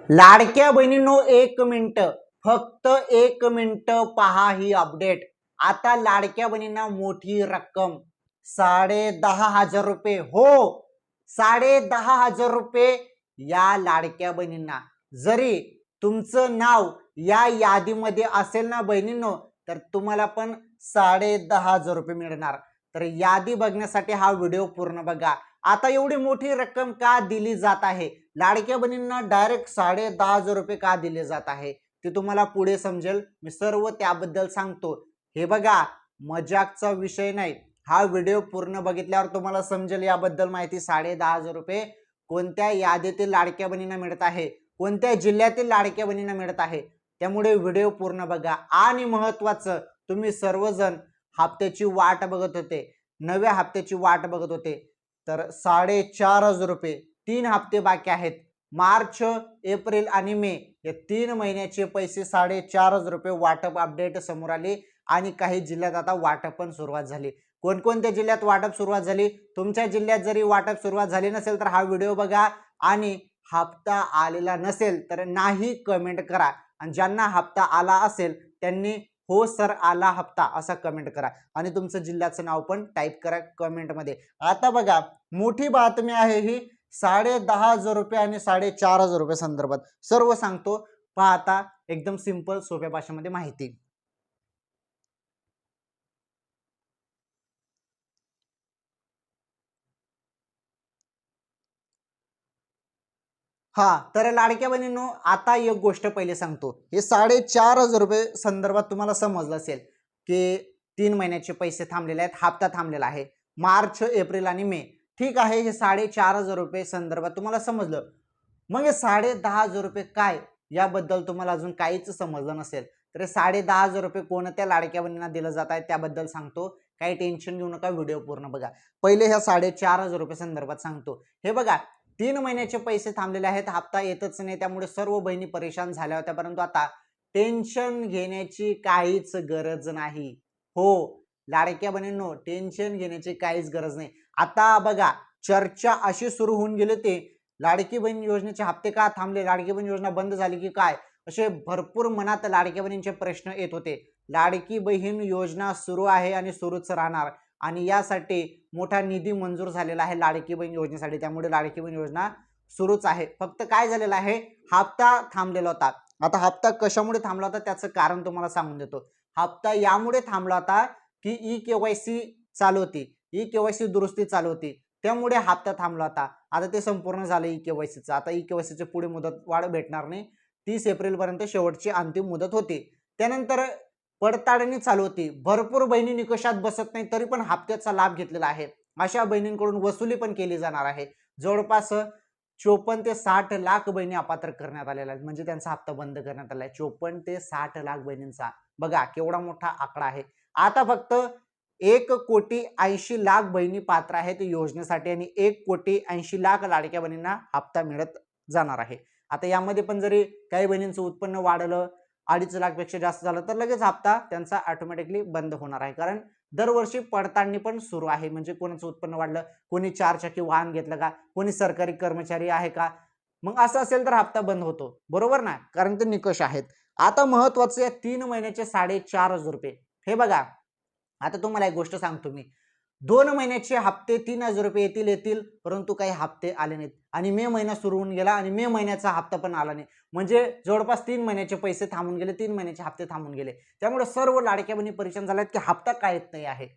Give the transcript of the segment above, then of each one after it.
लाडक्या बहिणींनो, एक मिनिट, फक्त एक मिनिट पहा ही अपडेट. आता लाडक्या बहिणींना मोठी रक्कम 10,500 रुपये, हो 10,500 रुपये या लाडक्या बहिणींना. जरी तुमचं नाव या यादीमध्ये असेल ना बहिणींनो, तर तुम्हाला पण 10,500 रुपये मिळणार. तर यादी बघण्यासाठी हा व्हिडिओ पूर्ण बघा. आता एवढी मोठी रक्कम का दिली जात आहे, लाडक्या बहिणींना डायरेक्ट 10,500 रुपये का दिले जात आहे, ते तुम्हाला पुढे समजेल. मी सर्व त्याबद्दल सांगतो. हे बघा, मजाकचा विषय नाही. हा व्हिडिओ पूर्ण बघितल्यावर तुम्हाला समजेल याबद्दल माहिती. 10,500 रुपये कोणत्या यादीतील लाडक्या बहिणींना मिळत आहे, कोणत्या जिल्ह्यातील लाडक्या बहिणींना मिळत आहे. त्यामुळे व्हिडिओ पूर्ण बघा. आणि महत्वाचं, तुम्ही सर्वजण हप्त्याची वाट बघत होते, नव्या हप्त्याची वाट बघत होते. तर 4,500 रुपये 3 हप्ते बाकी आहेत. मार्च, एप्रिल आणि मे या 3 महिन्याचे पैसे 4,500 रुपये वाटप अपडेट समोर आली. आणि काही जिल्ह्यात आता वाटप पण सुरुवात झाली. कोणकोणत्या जिल्ह्यात वाटप सुरुवात झाली, तुमच्या जिल्ह्यात जरी वाटप सुरुवात झाली नसेल तर हा व्हिडिओ बघा. आणि हप्ता आलेला नसेल तर नाही कमेंट करा. आणि ज्यांना हप्ता आला असेल त्यांनी हो सर आला हप्ता असा कमेंट करा. आणि तुमचं जिल्ह्याचं नाव पण टाईप करा कमेंटमध्ये. आता बघा, मोठी बातमी आहे ही. 10,500 रुपये आणि 4,500 रुपये संदर्भात सर्व सांगतो. पहा आता एकदम सिंपल सोप्या भाषेमध्ये माहिती. हा, तर लाडक्या बहिणींनो, आता एक गोष्ट पहिले सांगतो. हे 4,500 रुपये संदर्भात तुम्हाला समजलं असेल की 3 महिन्याचे पैसे थांबलेले आहेत, हप्ता थांबलेला आहे मार्च, एप्रिल आणि मे. ठीक आहे, हे 4,500 रुपये संदर्भात तुम्हाला समजलं. मग हे 10,500 रुपये काय, याबद्दल तुम्हाला अजून काहीच समजलं नसेल तर 10,500 रुपये कोणत्या लाडक्या बहिणींना दिलं जात आहे त्याबद्दल सांगतो. काही टेन्शन घेऊ नका, व्हिडिओ पूर्ण बघा. पहिले ह्या 4,500 रुपये संदर्भात सांगतो. हे बघा, 3 महिन्याचे पैसे थांबलेले आहेत, हप्ता येतच नाही, त्यामुळे सर्व बहिणी परेशान झाल्या होत्या. परंतु आता टेन्शन घेण्याची काहीच गरज नाही. हो लाडक्या बहिणींनो, टेन्शन घेण्याची काहीच गरज नाही. आता बघा, चर्चा अशी सुरू होऊन गेली ते लाडकी बहीण योजनेचे हप्ते का थांबले, लाडकी बहीण योजना बंद झाली की काय, असे भरपूर मनात लाडकी बहिणींचे प्रश्न येत होते. लाडकी बहीण योजना सुरू आहे आणि सुरूच राहणार. आणि यासाठी मोठा निधी मंजूर झालेला आहे लाडकी बहीण योजनेसाठी. त्यामुळे लाडकी बहीण योजना सुरूच आहे. फक्त काय झालेलं आहे, हप्ता थांबलेला होता. आता हप्ता कशामुळे थांबला होता त्याचं कारण तुम्हाला सांगून देतो. हप्ता यामुळे थांबला होता की ई-केवायसी चालू होती, ई-केवायसी दुरुस्ती चालू होती, त्यामुळे हप्ता थांबला होता. आता ते संपूर्ण झालं ई-केवायसीचं. आता ई-केवायसीची पुढे मुदत वाढ भेटणार नाही. 30 एप्रिल पर्यंत शेवटची अंतिम मुदत होती. त्यानंतर पडताळणी चालू होती. भरपूर बहिणी निकषात बसत नाही तरी पण हप्त्याचा लाभ घेतलेला आहे. अशा बहिणींकडून वसुली पण केली जाणार आहे. जवळपास 54 ते 60 लाख बहिणी अपात्र करण्यात आलेल्या आहेत, म्हणजे त्यांचा हप्ता बंद करण्यात आला आहे. 54 ते 60 लाख बहिणींचा, बघा केवढा मोठा आकडा आहे. आता फक्त 1,80,00,000 बहिणी पात्र आहेत योजनेसाठी आणि 1,80,00,000 लाडक्या बहिणींना हप्ता मिळत जाणार आहे. आता यामध्ये पण जरी काही बहिणींचं उत्पन्न वाढलं, 2.5 लाखपेक्षा जास्त झालं तर लगेच हप्ता त्यांचा ऑटोमॅटिकली बंद होणार आहे. कारण दरवर्षी पडताळणी पण सुरू आहे. म्हणजे कोणाचं उत्पन्न वाढलं, कोणी 4 चाकी वाहन घेतलं का, कोणी सरकारी कर्मचारी आहे का, मग असं असेल तर हप्ता बंद होतो, बरोबर ना, कारण ते निकष आहेत. आता महत्वाचं आहे 3 महिन्याचे 4,500 रुपये. हे बघा, आता तुम्हाला एक गोष्ट सांगतो मी. 2 महिन्याचे हप्ते 3,000 रुपये येतील, परंतु काही हप्ते आले नाहीत. आणि मे महिना सुरू होऊन गेला आणि मे महिन्याचा हप्ता पण आला नाही. म्हणजे जवळपास 3 महिन्याचे पैसे थांबून गेले, 3 महिन्याचे हप्ते थांबून गेले. त्यामुळे सर्व लाडक्या बहिणी परेशान झाल्यात की हप्ता का येत नाही आहे.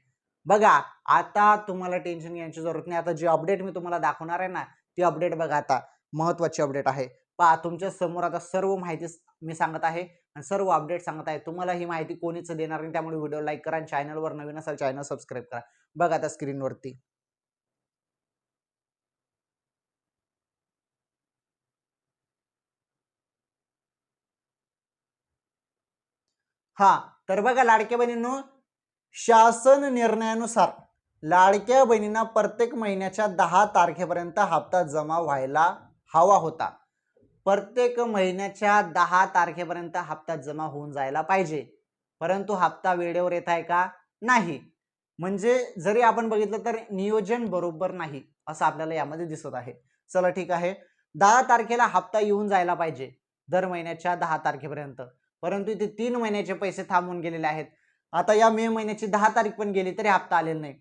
बघा, आता तुम्हाला टेन्शन घ्यायची जरूरत नाही. आता जी अपडेट मी तुम्हाला दाखवणार आहे ना, ती अपडेट बघा. आता महत्वाची अपडेट आहे. पहा, तुमच्या समोर आता सर्व माहिती मी सांगत आहे आणि सर्व अपडेट सांगत आहे. तुम्हाला ही माहिती कोणीच देणार नाही, त्यामुळे व्हिडिओ लाईक करा आणि चॅनलवर नवीन असाल चॅनल सबस्क्राईब करा. बघा आता स्क्रीनवरती. हा, तर बघा लाडक्या बहिणींनो, शासन निर्णयानुसार लाडक्या बहिणींना प्रत्येक महिन्याच्या 10 तारखेपर्यंत हप्ता जमा व्हायला हवा होता. प्रत्येक महिन्याच्या 10 तारखेपर्यंत हप्ता जमा होऊन जायला पाहिजे. परंतु हप्ता वेळेवर येत आहे का, नाही. म्हणजे जरी आपण बघितलं तर नियोजन बरोबर नाही असं आपल्याला यामध्ये दिसत आहे. चला ठीक आहे. 10 तारखेला हप्ता येऊन जायला पाहिजे दर महिन्याच्या 10 तारखेपर्यंत, परंतु इथे 3 महिन्याचे पैसे थांबून गेलेले आहेत. आता या मे महिन्याची 10 तारीख पण गेली तरी हप्ता आलेला नाही,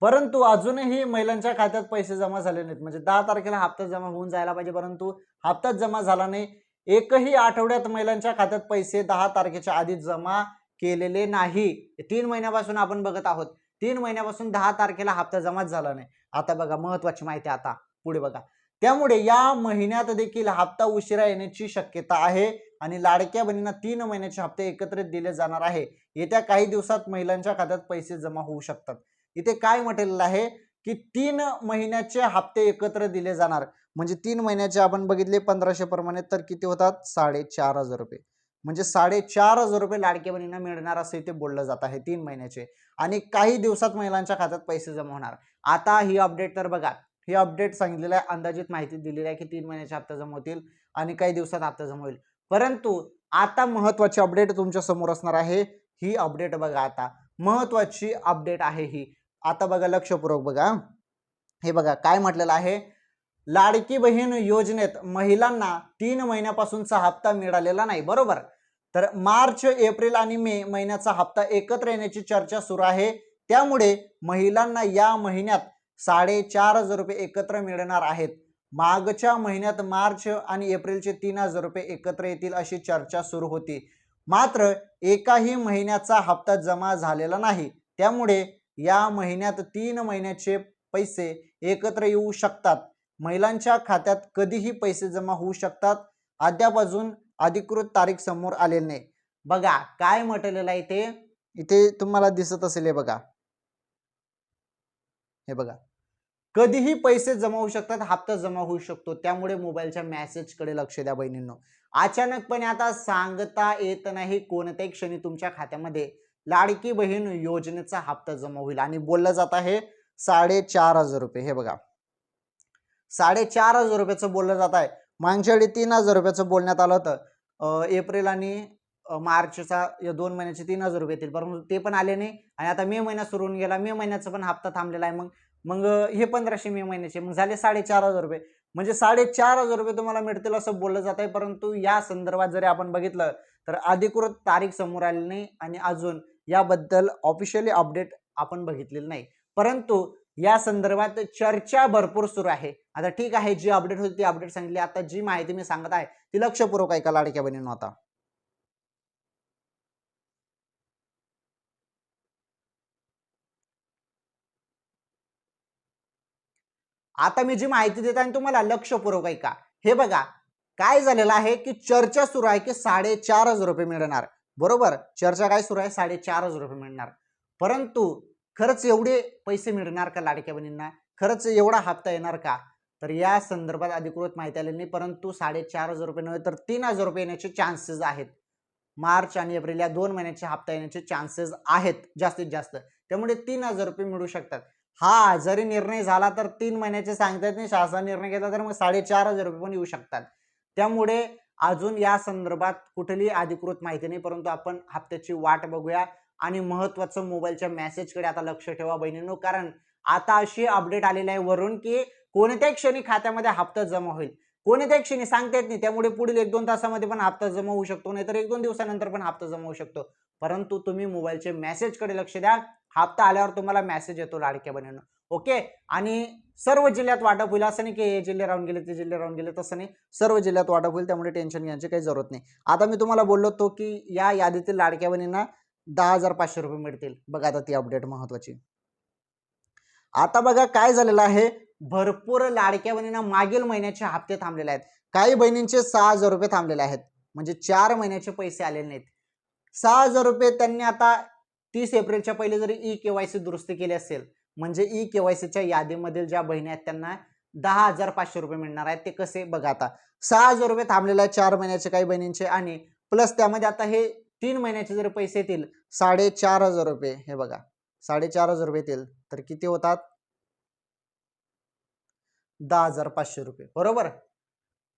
परंतु अजूनही महिलांच्या खात्यात पैसे जमा झाले नाहीत. म्हणजे 10 तारखेला हप्ता जमा होऊन जायला पाहिजे, परंतु हप्ताच जमा झाला नाही. एकही आठवड्यात महिलांच्या खात्यात पैसे 10 तारखेच्या आधी जमा केलेले नाही. 3 महिन्यापासून आपण बघत आहोत, 3 महिन्यापासून 10 तारखेला हप्ता जमाच झाला नाही. आता बघा महत्वाची माहिती, आता पुढे बघा. त्यामुळे या महिन्यात देखील हप्ता उशिरा येण्याची शक्यता आहे आणि लाडक्या बहिणींना 3 महिन्याचे हप्ते एकत्रित दिले जाणार आहे. येत्या काही दिवसात महिलांच्या खात्यात पैसे जमा होऊ शकतात. इथे काय म्हटलेलं आहे की 3 महिन्याचे हप्ते एकत्र दिले जाणार. म्हणजे 3 महिन्याचे आपण बघितले 1500 प्रमाणे तर किती होतात, 4,500 रुपये. म्हणजे 4,500 रुपये लाडक्या बहिणींना मिळणार असं इथे बोललं जात आहे 3 महिन्याचे. आणि काही दिवसात महिलांच्या खात्यात पैसे जमा होणार. आता ही अपडेट तर बघा, ही अपडेट सांगितलेलं आहे, अंदाजित माहिती दिलेली आहे की 3 महिन्याचे हप्ते जमा होतील आणि काही दिवसात हप्ता जमा होईल. परंतु आता महत्वाची अपडेट तुमच्या समोर असणार आहे. ही अपडेट बघा, आता महत्वाची अपडेट आहे ही. आता बघा, लक्षपूर्वक बघा. हे बघा काय म्हटलेलं आहे, लाडकी बहीण योजनेत महिलांना 3 महिन्यापासूनचा हप्ता मिळालेला नाही, बरोबर. तर मार्च, एप्रिल आणि मे महिन्याचा हप्ता एकत्र येण्याची चर्चा सुरू आहे. त्यामुळे महिलांना या महिन्यात 4,500 रुपये एकत्र मिळणार आहेत. मागच्या महिन्यात मार्च आणि एप्रिलचे 3,000 रुपये एकत्र येतील अशी चर्चा सुरू होती. मात्र एकाही महिन्याचा हप्ता जमा झालेला नाही. त्यामुळे या महिन्यात 3 महिन्याचे पैसे एकत्र येऊ शकतात. महिलांच्या खात्यात कधीही पैसे जमा होऊ शकतात. अद्याप अजून अधिकृत तारीख समोर आलेली नाही. बघा काय म्हटलेलं आहे इथे, इथे तुम्हाला दिसत असेल, हे बघा, हे बघा, कधीही पैसे जमा होऊ शकतात, हप्ता जमा होऊ शकतो. त्यामुळे मोबाईलच्या मेसेजकडे लक्ष द्या बहिणींनो. अचानकपणे आता सांगता येत नाही कोणत्याही क्षणी तुमच्या खात्यामध्ये लाडकी बहीण योजनेचा हप्ता जमा होईल आणि बोललं जात आहे 4,500 रुपये. हे बघा, 4,500 रुपयाचं बोललं जात आहे. मागच्या वेळी 3,000 रुपयाचं बोलण्यात आलं होतं. एप्रिल आणि मार्चचा या 2 महिन्याचे 3,000 रुपये येतील, परंतु ते पण आले नाही. आणि आता मे महिना सुरू होऊन गेला, मे महिन्याचा पण हप्ता थांबलेला आहे. मग हे 1500 मे महिन्याचे, मग झाले 4,500 रुपये. म्हणजे 4,500 रुपये तुम्हाला मिळतील असं बोललं जात आहे. परंतु या संदर्भात जरी आपण बघितलं तर अधिकृत तारीख समोर आली नाही आणि अजून याबद्दल ऑफिशियली अपडेट आपण बघितलेलं नाही. परंतु या संदर्भात चर्चा भरपूर सुरू आहे. आता ठीक आहे, जी अपडेट होती ती अपडेट सांगितली. आता जी माहिती मी सांगत आहे ती लक्षपूर्वक ऐका लाडक्या बहिणींनो. आता मी जी माहिती देत आहे तुम्हाला लक्षपूर्वक ऐका. हे बघा काय झालेलं आहे की चर्चा सुरू आहे की 4,500 रुपये मिळणार, बरोबर. चर्चा काय सुरू आहे, 4,500 रुपये मिळणार. परंतु खरंच एवढे पैसे मिळणार का लाडक्या बहिणींना, खरंच एवढा हप्ता येणार का, तर या संदर्भात अधिकृत माहिती आलेली नाही. परंतु 4,500 रुपये नव्हे तर 3,000 रुपये येण्याचे चान्सेस आहेत. मार्च आणि एप्रिल या 2 महिन्याचे हप्ता येण्याचे चान्सेस आहेत जास्तीत जास्त. त्यामुळे 3,000 रुपये मिळू शकतात. हा जरी निर्णय झाला तर 3 महिन्याचे सांगता येत नाही, शासन निर्णय घेतला तर मग 4,500 रुपये पण येऊ शकतात. त्यामुळे अजून या संदर्भात कुठलीही अधिकृत माहिती नाही. परंतु आपण हप्त्याची वाट बघूया आणि महत्वाचं मोबाईलच्या मेसेजकडे आता लक्ष ठेवा बहिणींनो. कारण आता अशी अपडेट आलेली आहे वरून की कोणत्याही क्षणी खात्यामध्ये हप्ता जमा होईल, कोणत्याही क्षणी सांगता येत नाही. त्यामुळे पुढील 1-2 तासामध्ये पण हप्ता जमा होऊ शकतो, नाहीतर 1-2 दिवसानंतर पण हप्ता जमा होऊ शकतो. परंतु तुम्ही मोबाईलचे मेसेजकडे लक्ष द्या. हप्ता आल्यावर तुम्हाला मेसेज येतो लाडक्या बहिणींनो. ओके. आणि सर्व जिल्ह्यात वाटप होईल, असं नाही की हे जिल्हे राहून गेले ते जिल्हे राहून गेले, तसं नाही. सर्व जिल्ह्यात वाटप होईल, त्यामुळे टेन्शन घ्यायची काही जरूरत नाही. आता मी तुम्हाला बोललो होतो की या यादीतील लाडक्या बहिणींना 10,500 रुपये मिळतील. बघा आता ती अपडेट महत्वाची. आता बघा काय झालेलं आहे, भरपूर लाडक्या बहिणींना मागील महिन्याचे हप्ते थांबलेले आहेत. काही बहिणींचे 6,000 रुपये थांबलेले आहेत, म्हणजे 4 महिन्याचे पैसे आलेले नाहीत. 6,000 रुपये त्यांनी आता 30 एप्रिलच्या पहिले जरी ई-केवायसी दुरुस्ती केली असेल, म्हणजे ई-केवायसीच्या यादीमधील ज्या बहिणी आहेत त्यांना 10,500 रुपये मिळणार आहेत. ते कसे बघा, आता 6,000 रुपये थांबलेले आहेत 4 महिन्याचे काही बहिणींचे, आणि प्लस त्यामध्ये आता हे 3 महिन्याचे जर पैसे येतील 4,500 रुपये, हे बघा 4,500 रुपये येतील तर किती होतात, 10,500 रुपये, बरोबर.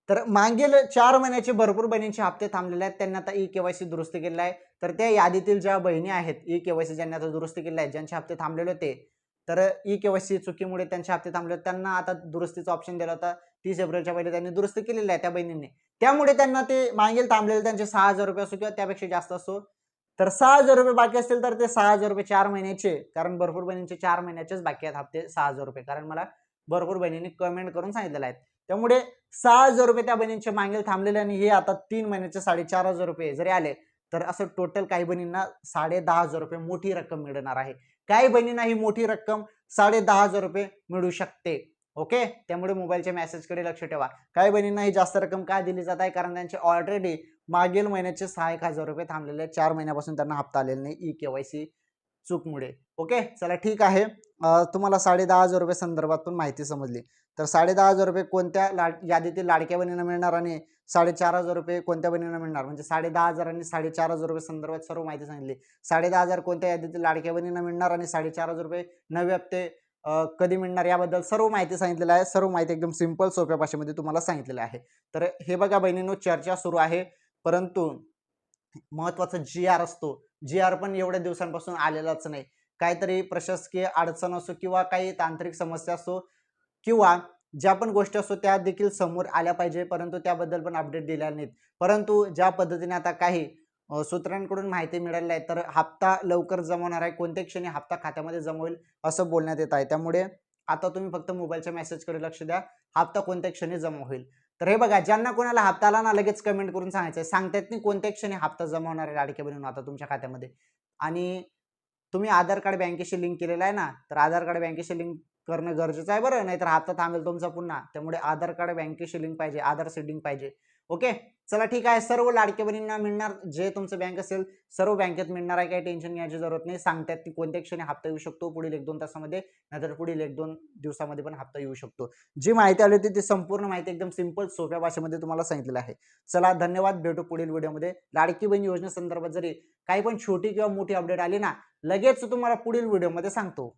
तर मागील 4 महिन्याचे भरपूर बहिणींचे हप्ते थांबलेले आहेत. त्यांनी आता ई-केवायसी दुरुस्ती केलेला आहे. तर त्या यादीतील ज्या बहिणी आहेत ई-केवायसी ज्यांनी आता दुरुस्ती केलेली आहे, ज्यांचे हप्ते थांबलेले होते, तर ई-केवायसी चुकीमुळे त्यांचे हप्ते थांबले, त्यांना आता दुरुस्तीचा ऑप्शन दिला होता. 30 एप्रिलच्या पहिले त्यांनी दुरुस्ती केलेली आहे त्या बहिणींनी. त्यामुळे त्यांना ते मागील थांबलेले त्यांचे 6,000 रुपये असो किंवा त्यापेक्षा जास्त असो, तर 6,000 रुपये बाकी असतील तर ते 6,000 रुपये 4 महिन्याचे, कारण भरपूर बहिणींचे 4 महिन्याचेच बाकी आहेत हप्ते 6,000 रुपये, कारण मला भरपूर बहिणींनी कमेंट करून सांगितलेलं आहे. त्यामुळे 6,000 रुपये त्या बहिणींचे मागील थांबलेले आणि हे आता 3 महिन्याचे 4,500 रुपये जरी आले, तर असं टोटल काही बहिणींना 10,500 रुपये मोठी रक्कम मिळणार आहे. काही बहिणींना ही मोठी रक्कम 10,500 रुपये मिळू शकते. ओके, त्यामुळे मोबाईलच्या मेसेजकडे लक्ष ठेवा. काही बहिणींना ही जास्त रक्कम काय दिली जात आहे, कारण त्यांचे ऑलरेडी मागील महिन्याचे 6,000 रुपये थांबलेले आहेत. 4 महिन्यापासून त्यांना हप्ता आलेला नाही ई-केवायसी चूकमुळे. ओके, चला ठीक आहे. तुम्हाला 10,500 रुपये संदर्भात पण माहिती समजली. तर 10,500 रुपये कोणत्या यादीतील लाडक्या बहिणींना मिळणार आणि 4,500 रुपये कोणत्या बहिणींना मिळणार, म्हणजे 10,500 आणि 4,500 रुपये संदर्भात सर्व माहिती सांगितली. 10,500 कोणत्या यादीतील लाडक्या बहिणींना मिळणार आणि 4,500 रुपये नवे हप्ते कधी मिळणार याबद्दल सर्व माहिती सांगितलेली आहे. सर्व माहिती एकदम सिंपल सोप्या भाषेमध्ये तुम्हाला सांगितलेलं आहे. तर हे बघा बहिणींनो, चर्चा सुरू आहे, परंतु महत्वाचा जी-आर असतो, जी-आर पण एवढ्या दिवसांपासून आलेलाच नाही. काहीतरी प्रशासकीय अडचण असो किंवा काही तांत्रिक समस्या असो किंवा ज्या पण गोष्टी असो त्या देखील समोर आल्या पाहिजे, परंतु त्याबद्दल पण अपडेट दिलेला नाहीत. परंतु ज्या पद्धतीने आता काही सूत्रांकडून माहिती मिळाली आहे, तर हप्ता लवकर जमा होणार आहे, कोणत्या क्षणी हप्ता खात्यामध्ये जमा होईल असं बोलण्यात येत आहे. त्यामुळे आता तुम्ही फक्त मोबाईलच्या मेसेजकडे लक्ष द्या, हप्ता कोणत्या क्षणी जमा होईल. तर हे बघा, ज्यांना कोणाला हप्ता आला ना लगेच कमेंट करून सांगायचं आहे, सांगता येत नाही कोणत्या क्षणी हप्ता जमा होणार आहे लाडक्या बहिणींनो आता तुमच्या खात्यामध्ये. आणि तुम्ही आधार कार्ड बँकेशी लिंक केलेलं आहे ना, तर आधार कार्ड बँकेशी लिंक करणं गरजेचं आहे बरं, नाहीतर हप्ता थांबेल तुमचा पुन्हा. त्यामुळे आधार कार्ड बँकेशी लिंक पाहिजे, आधार सीडिंग पाहिजे. ओके, चला ठीक आहे. सर्व लाडक्या बहिणींना मिळणार, जे तुमचं बँक असेल सर्व बँकेत मिळणार आहे, काही टेन्शन घ्यायची जरूरत नाही. सांगतात की कोणत्या क्षणी हप्ता येऊ शकतो, पुढील 1-2 तासामध्ये, नाहीतर पुढील 1-2 दिवसामध्ये पण हप्ता येऊ शकतो. जी माहिती आली होती ती संपूर्ण माहिती एकदम सिंपल सोप्या भाषेमध्ये तुम्हाला सांगितलेलं आहे. चला धन्यवाद, भेटू पुढील व्हिडिओमध्ये. लाडकी बहीण योजनेसंदर्भात जरी काही पण छोटी किंवा मोठी अपडेट आली ना, लगेच तुम्हाला पुढील व्हिडिओमध्ये सांगतो.